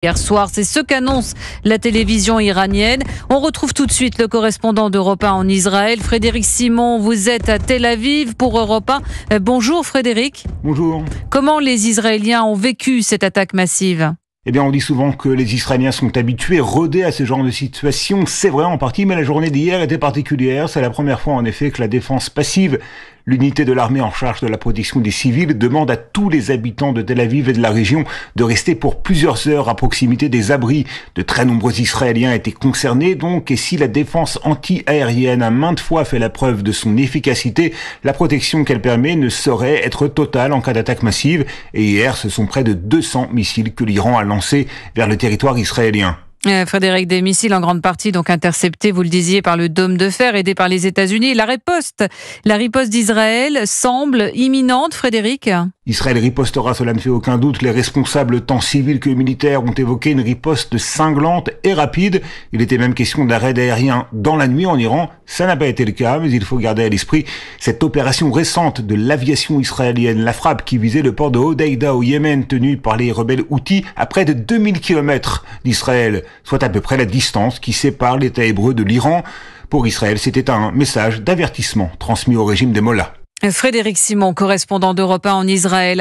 Hier soir, c'est ce qu'annonce la télévision iranienne. On retrouve tout de suite le correspondant d'Europe 1 en Israël, Frédéric Simon. Vous êtes à Tel Aviv pour Europe 1. Bonjour Frédéric. Bonjour. Comment les Israéliens ont vécu cette attaque massive ? Eh bien, on dit souvent que les Israéliens sont habitués, rodés à ce genre de situation. C'est vrai en partie, mais la journée d'hier était particulière. C'est la première fois, en effet, que la défense passive, l'unité de l'armée en charge de la protection des civils, demande à tous les habitants de Tel Aviv et de la région de rester pour plusieurs heures à proximité des abris. De très nombreux Israéliens étaient concernés, donc, et si la défense anti-aérienne a maintes fois fait la preuve de son efficacité, la protection qu'elle permet ne saurait être totale en cas d'attaque massive. Et hier, ce sont près de 200 missiles que l'Iran a lancés vers le territoire israélien. Frédéric, des missiles en grande partie donc interceptés, vous le disiez, par le dôme de fer aidé par les États-Unis. La riposte d'Israël semble imminente, Frédéric ? Israël ripostera, cela ne fait aucun doute. Les responsables tant civils que militaires ont évoqué une riposte cinglante et rapide. Il était même question d'un raid aérien dans la nuit en Iran. Ça n'a pas été le cas, mais il faut garder à l'esprit cette opération récente de l'aviation israélienne, la frappe qui visait le port de Hodeïda au Yémen, tenu par les rebelles Houthis à près de 2000 km d'Israël, soit à peu près la distance qui sépare l'État hébreu de l'Iran. Pour Israël, c'était un message d'avertissement transmis au régime des Mollahs. Frédéric Simon, correspondant d'Europe 1 en Israël.